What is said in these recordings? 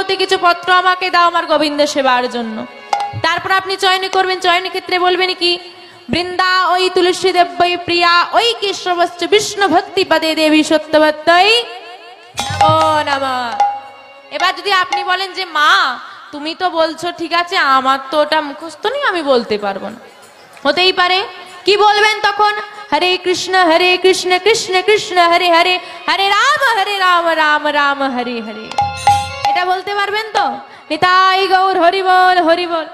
অতি কিছু পত্র আমাকে দাও আমার গোবিন্দ সেবার জন্য। তারপর আপনি চয়ন করবেন, চয়নের ক্ষেত্রে বলবেন কি, বৃন্দা ওই তুলসী দেব্যই প্রিয়া ওই কেশবশ্চ বিষ্ণু ভক্তি পদে দেবী সত্যবত্যই ও নমঃ। এবার যদি আপনি বলেন যে মা তুমি তো বলছো ঠিক আছে, আমার তো ওটা মুখস্থ নেই, আমি বলতে পারবো না, হতেই পারে। কি বলবেন তখন? হরে কৃষ্ণ কৃষ্ণ কৃষ্ণ হরে হরে, হরে রাম রাম হরে হরে। এটা বলতে পারবেন তো? নিতাই গৌর হরি বল হরি বল।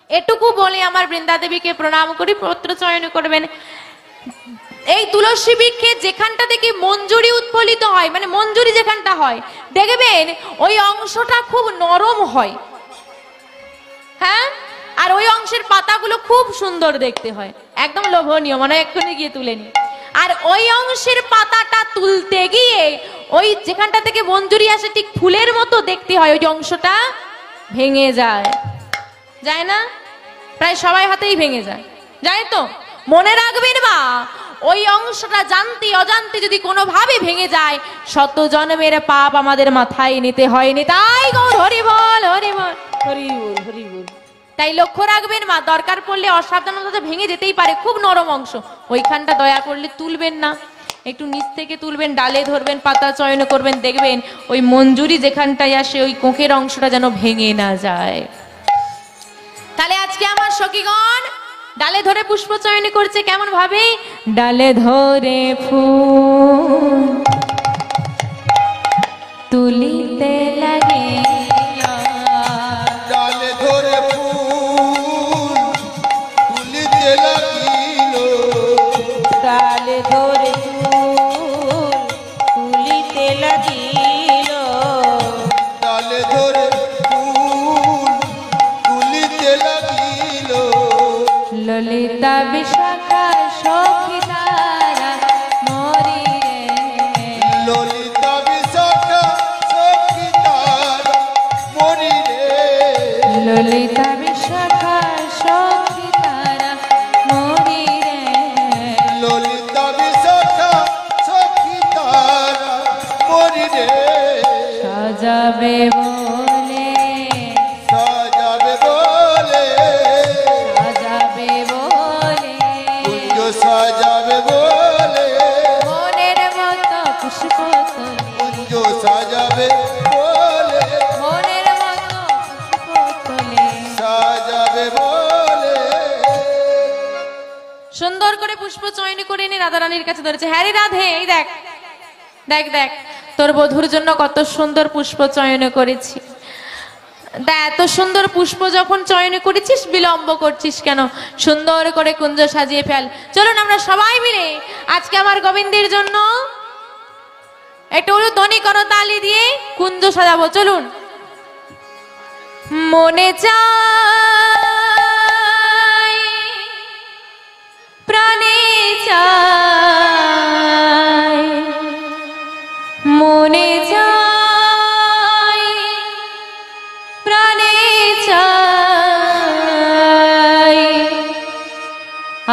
এটুকু বলে আমার বৃন্দা দেবীকে প্রণাম করি, পত্র চয়ন করবেন। এই তুলসী বৃক্ষে যেখানটা থেকে মঞ্জুরি উৎফলিত হয়, মানে মঞ্জুরি যেখানটা হয়, দেখবেন ওই অংশটা খুব নরম হয়, হ্যাঁ, আর ওই অংশের পাতাগুলো খুব সুন্দর দেখতে হয়, একদম লোভনীয়, মানে এক্ষুনি গিয়ে তুলে নি। আর ওই অংশের পাতাটা তুলতে গিয়ে ওই যেখানটা থেকে মঞ্জুরি আসে ঠিক ফুলের মতো দেখতে হয়, ওই অংশটা ভেঙে যায়, যায় না? প্রায় সবাই হাতেই ভেঙে যায়, যায় তো? মনে রাখবেন মা, ওই অংশটা জানতে অজান্তে যদি কোনোভাবে ভেঙে যায়, শত জন্মের পাপ আমাদের মাথায় নিতে হয়নি। তাই গৌর হরি বল হরি বল হরি বল হরি বল। তাই লক্ষ্য রাখবেন মা, দরকার পড়লে অসাবধানতা ভেঙে যেতেই পারে, খুব নরম অংশ, ওইখানটা দয়া করলে তুলবেন না, একটু নিচ থেকে তুলবেন, ডালে ধরবেন, পাতা চয়ন করবেন, দেখবেন ওই মঞ্জুরি যেখানটায় আসে ওই কোঁকের অংশটা যেন ভেঙে না যায়। তাহলে আজকে আমার সখীগণ ডালে ধরে পুষ্প চয়ন করছে কেমন ভাবে? ডালে ধরে ফুল তুলিতে লাগে, ডালে ধরে ফুল তুলিতে লাগিল, ডালে ধরে ফুল তুলিতে লাগিল, ডালে ধরে ফুল তুলিতে লাগিল। ললিতা বিশাখা সখী তারা মরি রে, ললিতা বিশাখা সখী তারা মরি রে, ললিতা বিশাখা সখী তারা মরি রে, ললিতা বিশাখা সখী তারা মরি রে। সাজাবে বলে সাজাবে বলে, সাজাবে বলে, কুঞ্জ সাজাবে বলে, মনের মতো পুষ্প তোলে, কুঞ্জ সাজাবে বলে, মনের মতো পুষ্প তোলে। সাজাবে বলে। সুন্দর করে পুষ্প চয়ন করে এনে রাধা রানীর কাছে ধরেছে। হ্যাঁ রে রাধে, এই দেখ দেখ দেখ, তোর বধূর জন্য কত সুন্দর পুষ্প চয়ন করেছি। এত সুন্দর পুষ্প যখন চয়ন করেছিস বিলম্ব করছিস কেন? সুন্দর করে কুঞ্জ সাজিয়ে ফেল। চলুন আমরা সবাই মিলে আজকে আমার গোবিন্দের জন্য একটু ধ্বনি করো তালি দিয়ে কুঞ্জ সাজাবো। চলুন। মনে চায় প্রাণে চায়, মনে চায় প্রাণে চায়,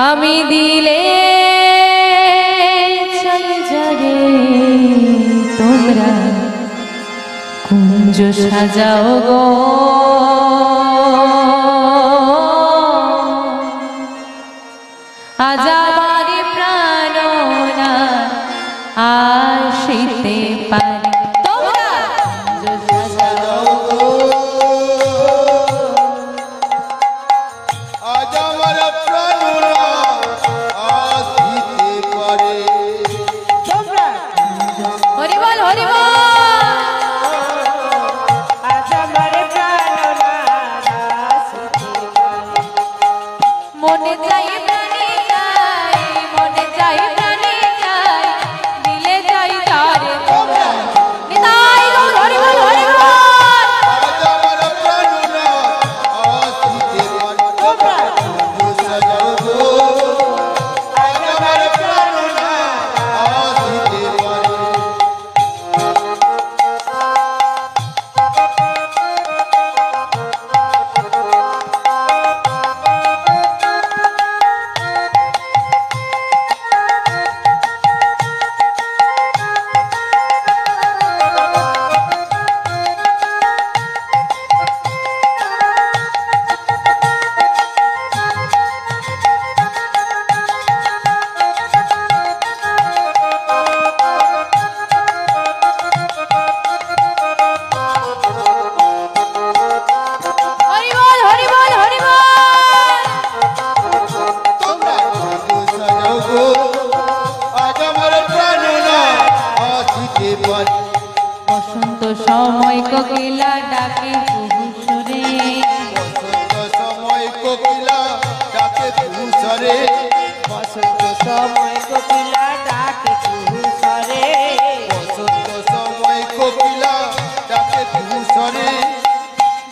আমি দিলে চাই যারে তোমরা কুঞ্জ সাজাও গো, আজ আমার প্রাণনা আসিতে পারে তোমরা কুঞ্জ সাজাও গো, আজ আমার প্রাণরা আসিতে পারে তোমরা। হরি বল হরি বল। আজ আমার প্রাণরা আসিতে পারে, মনে চাই প্রাণে চাই, মনে চাই প্রাণে চাই, দিলে চাই তারে তোমরা। নিতাই গৌর হরি বল হরি বল। সময় কোকিলা ডাকে কুহু সুরে, বসন্ত সময় কোকিলা ডাকে তুষারে, বসন্ত সময় কোকিলা ডাকে কুহু স্বরে, বসন্ত সময় কোকিলা ডাকে তুষারে।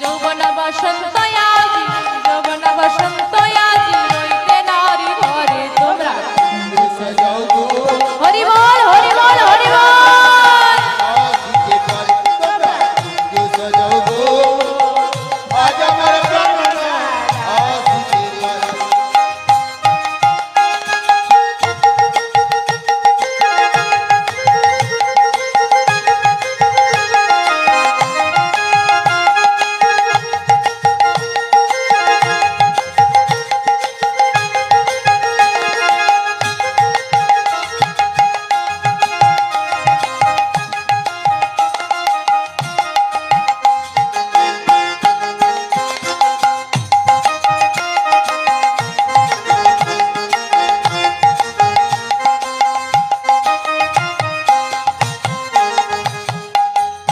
যৌবন বসন্ত আজি, যৌবন বসন্ত আজি, রইতে নারী ঘরে তোমরা কুঞ্জ সাজাও গো হরি বল হরি বল হরি বল। আসিতে পারে তোমরা কুঞ্জ সাজাও গো, আজ আমার প্রাণনা আসিতে পারে।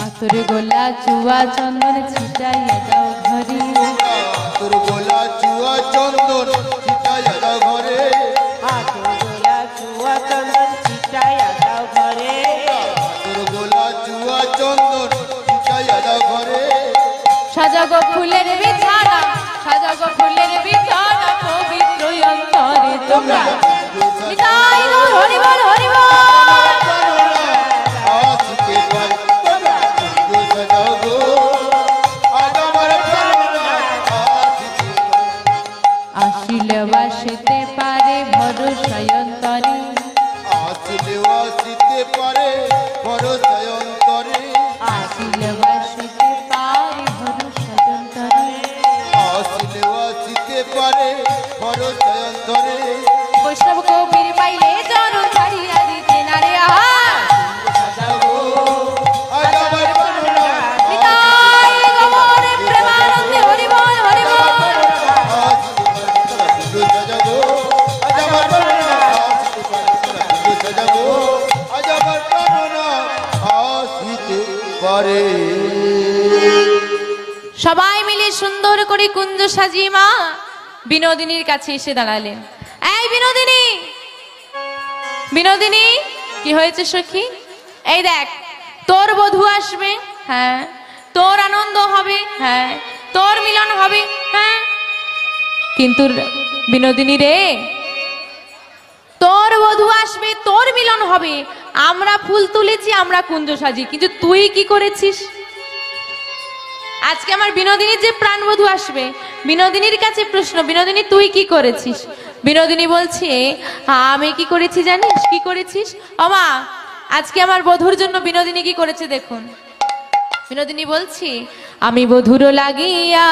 আতর গোলা চুয়া চন্দন ছিটাইয়া দাও ঘরে, তোর গোলা চুয়া চন্দন ছিটাইয়া দাও ঘরে, হাতে গোলা চুয়া চন্দন ছিটাইয়া দাও ঘরে, তোর গোলা চুয়া চন্দন ছিটাইয়া দাও ঘরে। সাজাগো ফুলের বিছানা, সাজাগো ফুলের বিছানা, পবিত্র অন্তরে তোমরা নিতাই গৌর হরি বল হরি বল। আসিতে পারে তোমরা কুঞ্জ সাজাও গো, আজ আমার প্রাণনা আসিতে পারে। আসিলে বাসিতে পারে ভরসায় অন্তরে, আসিলেও আসিতে পারে ভরসায় অন্তরে, আসিলে বাসিতে পারে ভরসায় অন্তরে। আসিলেও আসিতে পারে ভরসায় অন্তরে। বৈষ্ণব কবির পাইলে জন ছাড়িয়া দিতে নারে আহা, সাজাও গো, আজ আমার প্রাণনা নিতাই গৌর প্রেমানন্দে হরি বল হরি বল। পারে। সবাই মিলে সুন্দর করে কুঞ্জ সাজিয়ে মা বিনোদিনীর কাছে এসে দাঁড়ালেন। এই বিনোদিনী, বিনোদিনী কি হয়েছে সখী? এই দেখ তোর বধূ আসবে, হ্যাঁ, তোর আনন্দ হবে, হ্যাঁ, তোর মিলন হবে, হ্যাঁ, কিন্তু বিনোদিনী রে, তোর বধূ আসবে, তোর মিলন হবে, আমরা ফুল তুলেছি, আমরা কুঞ্জ সাজি, কিন্তু তুই কি করেছিস? আজকে আমার বিনোদিনীর যে প্রাণবধূ আসবে, বিনোদিনীর কাছে প্রশ্ন, বিনোদিনী তুই কি করেছিস? বিনোদিনী বলছে আমি কি করেছি জানিস? কি করেছিস? ওমা, আজকে আমার বধূর জন্য বিনোদিনী কি করেছে দেখুন। বিনোদিনী বলছি আমি বধূর লাগিয়া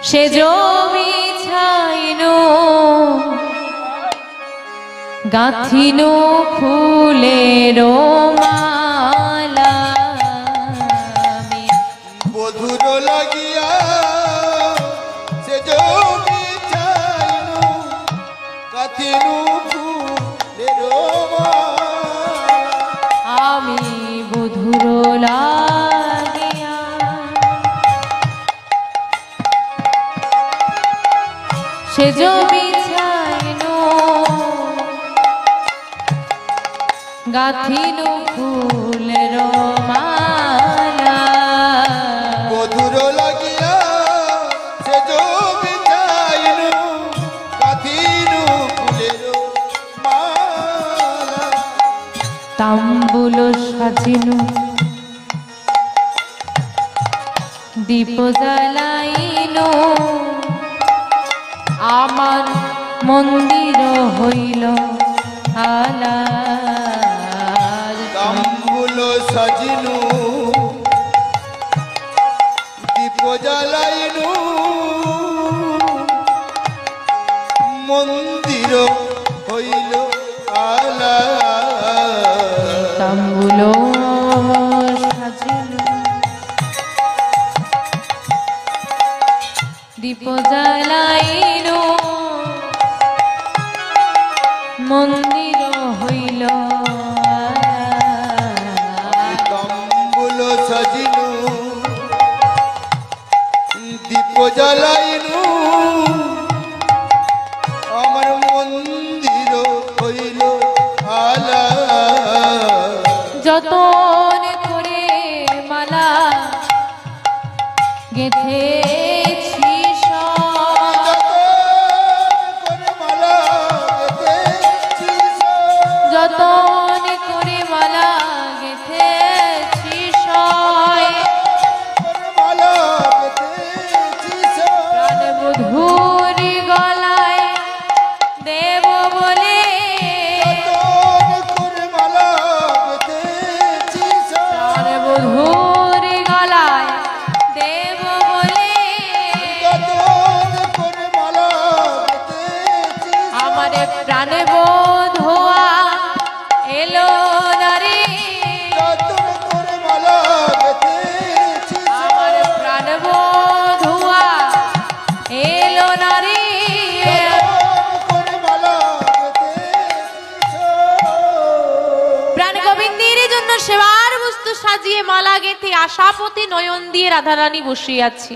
সে জমি ছাইনো গাঁথিনো ফুলের মালা, আমি বধুর লাগিয়া সে জমি চাইনু কাথিনু ফুলের মালা। আমি বধুর লাগিয়া সে জমি ছাইনো গাঁথিনো ফুলের মালা, বধুর লাগিয়া সে জমি চাইনু কাথিনু ফুলের মালা। তাম্বুল সাজিনু দীপ জ্বালাইনো আমার মন্দির হইল আলা, তাম্বুল সাজিনু দীপ জ্বালাইনু মন্দির হইল আলা। তাম্বুল সাজিনু দীপ জ্বালাইনো মন্দির হইল আলা। জ্বালাইনু আমার মন্দির হইল আলা যতন করে মালা গেথেছি যতন করে মালা গেথেছি প্রাণবধূর গলায় দেব বলে প্রাণবধূর গলায় দেব বলে আমার প্রাণবধূয়া এলো না রে আমার প্রাণবধূয়া এলো না রে প্রাণ গোবিন্দের জন্য সেবার বস্তু সাজিয়ে মালা গেঁথে আশাপতি নয়ন দিয়ে রাধারানী বসিয়ে আছে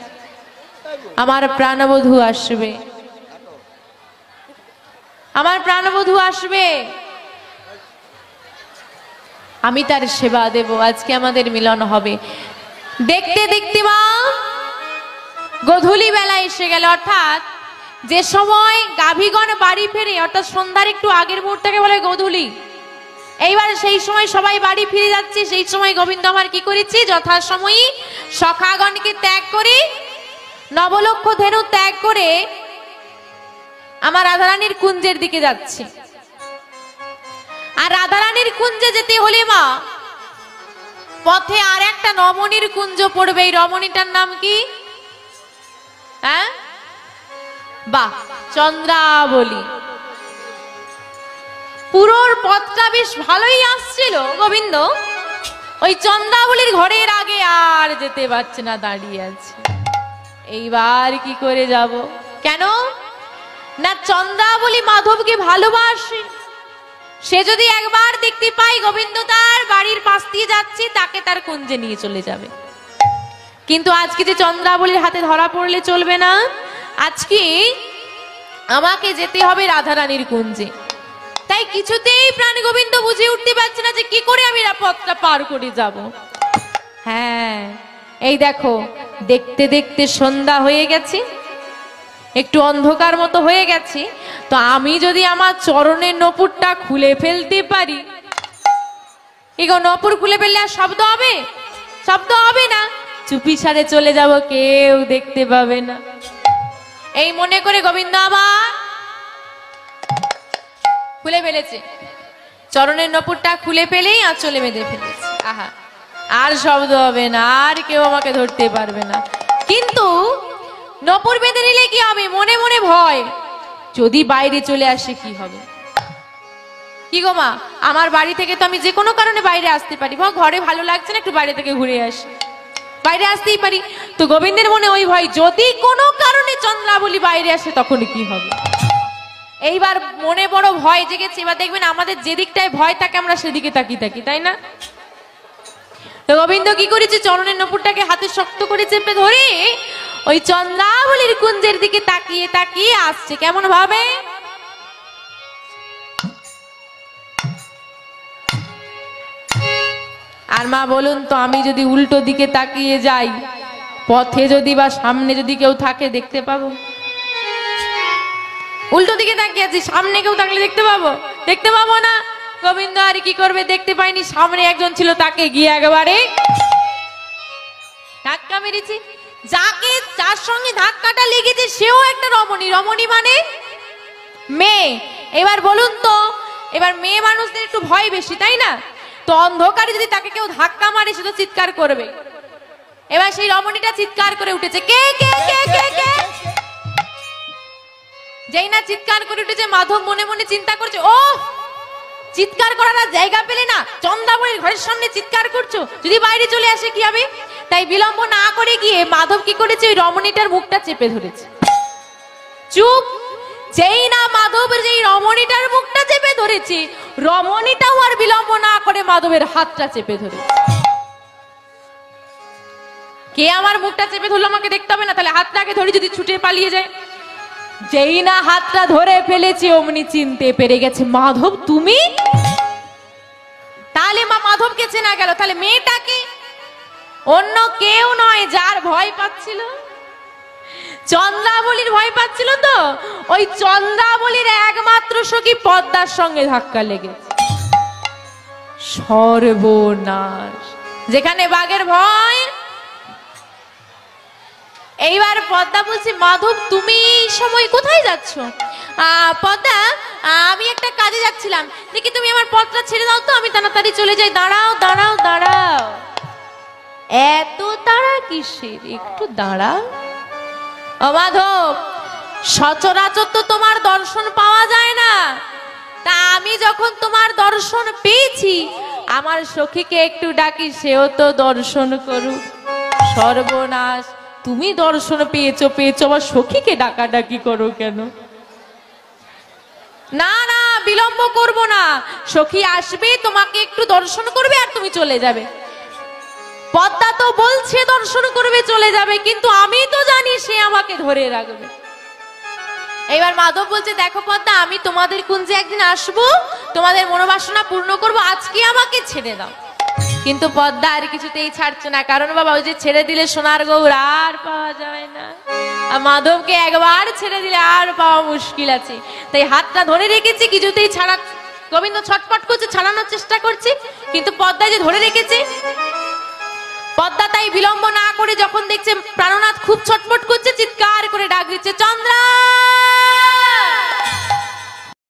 আমার প্রাণবধূ আসবে আমার প্রাণবধূ আসবে আমি তার সেবা দেব আজকে আমাদের মিলন হবে দেখতে দেখতে মা গধূলি বেলা এসে গেল অর্থাৎ যে সময় গাভীগণ বাড়ি ফেরে অর্থাৎ সন্ধ্যার একটু আগের মুহূর্তকে বলে গধূলি এইবার সেই সময় সবাই বাড়ি ফিরে যাচ্ছে সেই সময় গোবিন্দ আমার কি করেছি যথাসময়ী সখাগণকে ত্যাগ করে নবলক্ষ ধেনু ত্যাগ করে আমার রাধারানীর কুঞ্জের দিকে যাচ্ছে আর রাধারানীর কুঞ্জে যেতে হলে মা পথে আর একটা রমণীর কুঞ্জ পড়বে এই রমণীটার নাম কি হ্যাঁ বাহ চন্দ্রাবলী পুরোর পথটা বেশ ভালোই আসছিল গোবিন্দ ওই চন্দ্রাবলীর ঘরের আগে আর যেতে পারছে না দাঁড়িয়ে আছে এইবার কি করে যাব কেন না চন্দ্রাবলী মাধবকে ভালোবাসে সে যদি একবার দেখতে পাই গোবিন্দ তার বাড়ির পাশ দিয়ে যাচ্ছে তাকে তার কুঞ্জে নিয়ে চলে যাবে কিন্তু আজকে যে চন্দ্রাবলীর হাতে ধরা পড়লে চলবে না আজকে আমাকে যেতে হবে রাধারানীর কুঞ্জে তাই কিছুতেই প্রাণ গোবিন্দ বুঝে উঠতে পারছে না যে কি করে আমি পথটা পার করে যাব হ্যাঁ এই দেখো দেখতে দেখতে সন্ধ্যা হয়ে গেছে একটু অন্ধকার মতো হয়ে গেছে তো আমি যদি আমার চরণের নপুরটা খুলে ফেলতে পারি এগো নপুর খুলে ফেললে আর শব্দ হবে শব্দ হবে না চুপি সারে চলে যাব কেউ দেখতে পাবে না এই মনে করে গোবিন্দ আবার খুলে ফেলেছে চরণের নপুরটা খুলে ফেলেই আঁচলে বেঁধে ফেলেছে আহা আর শব্দ হবে না আর কেউ আমাকে ধরতে পারবে না কিন্তু নপুর বেঁধে নিলে কি হবে মনে মনে ভয় যদি বাইরে চলে আসে কি হবে কি গো মা আমার বাড়ি থেকে তো আমি যে কোনো কারণে বাইরে আসতে পারি ঘরে ভালো লাগছে না একটু বাইরে থেকে ঘুরে আসি বাইরে আসতেই পারি তো গোবিন্দের মনে ওই ভয় যদি কোনো কারণে চন্দ্রাবলী বাইরে আসে তখন কি হবে এইবার মনে বড় ভয় জেগেছে এবার দেখবেন আমাদের যেদিকটায় ভয় থাকে আমরা সেদিকে তাকিয়ে থাকি তাই না তো গোবিন্দ কি করেছে চরণের নপুরটাকে হাতে শক্ত করে চেপে ধরে ওই চন্দ্রাবলীর কুঞ্জের দিকে তাকিয়ে তাকিয়ে আসছে কেমন ভাবে আর মা বলুন তো আমি যদি উল্টো দিকে তাকিয়ে যাই পথে যদি বা সামনে যদি কেউ থাকে দেখতে পাবো উল্টো দিকে তাকিয়ে আছি সামনে কেউ থাকলে দেখতে পাবো না গোবিন্দ আর কি করবে দেখতে পাইনি সামনে একজন ছিল তাকে গিয়ে একেবারে ধাক্কা মেরেছে যাকে যার সঙ্গে ধাক্কাটা লেগেছে সেও একটা রমণী রমণী মানে মেয়ে এবার বলুন তো এবার মেয়ে মানুষদের একটু ভয় বেশি তাই না তো অন্ধকারে যদি তাকে কেউ ধাক্কা মারে সে তো চিৎকার করবে এবার সেই রমণীটা চিৎকার করে উঠেছে কে কে কে কে কে যেই না চিৎকার করে উঠেছে মাধব মনে মনে চিন্তা করছে ও চিৎকার করার জায়গা পেলে না চন্দ্রাবলীর ঘরের সামনে চিৎকার করছো যদি বাইরে চলে আসে কি হবে তাই বিলম্ব না করে গিয়ে মাধব কি করেছে ওই রমণীটার মুখটা চেপে ধরেছে চুপ যেই না মাধবের যেই রমণীটার মুখটা চেপে ধরেছে রমণীটাও আর বিলম্ব না করে মাধবের হাতটা চেপে ধরেছে কে আমার মুখটা চেপে ধরলো আমাকে দেখতে হবে না, তাহলে হাতটাকে ধরে যদি ছুটে পালিয়ে যায়। যেই না হাতটা ধরে ফেলেছি অমনি চিনতে পেরে গেছে, মাধব তুমি? তাহলে মা মাধবকে চেনা গেল, তাহলে মেয়েটাকে অন্য কেউ নয়, যার ভয় পাচ্ছিল চন্দ্রাবলীর ভয় পাচ্ছিল, তো ওই চন্দ্রাবলীর একমাত্র সখী পদ্মার সঙ্গে ধাক্কা লেগেছে। সর্বনাশ, যেখানে বাঘের ভয়। এইবার পদ্মা বলছে, মাধব তুমি এই সময় কোথায় যাচ্ছ? পদ্মা, আমি একটা কাজে যাচ্ছিলাম, দেখি তুমি আমার পথটা ছেড়ে দাও তো, আমি তাড়াতাড়ি চলে যাই। দাঁড়াও দাঁড়াও দাঁড়াও, এত তাড়া কিসের, একটু দাঁড়াও। ও মাধব, সচরাচর তো তোমার দর্শন পাওয়া যায় না, তা আমি যখন তোমার দর্শন পেয়েছি আমার সখীকে একটু ডাকি, সেও তো দর্শন করুক। সর্বনাশ, তুমি দর্শন পেয়েছো আবার সখীকে ডাকাডাকি করো কেন? না না, বিলম্ব করব না, সখী আসবে, তোমাকে একটু দর্শন করবে আর তুমি চলে যাবে। পদ্মা তো বলছে দর্শন করবে চলে যাবে, কিন্তু আমি তো জানি সে আমাকে ধরে রাখবে। এবার মাধব বলছে, দেখো পদ্মা, আমি তোমাদের কুঞ্জে একদিন আসবো, তোমাদের মনোবাসনা পূর্ণ করব, আজকে আমাকে ছেড়ে দাও। কিন্তু পদ্মা আর কিছুতেই ছাড়ছে না, কারণ বাবা ওই যে ছেড়ে দিলে সোনার গৌর আর পাওয়া যায় না, আর মাধবকে একবার ছেড়ে দিলে আর পাওয়া মুশকিল আছে। তাই হাতটা ধরে রেখেছি, কিছুতেই ছাড়া, গোবিন্দ ছটপট করছে, ছাড়ানোর চেষ্টা করছে, কিন্তু পদ্মা যে ধরে রেখেছে। পদ্মা তাই বিলম্ব না করে যখন দেখছে প্রাণনাথ খুব ছটপট করছে, চিৎকার করে ডাক দিচ্ছে, চন্দ্রা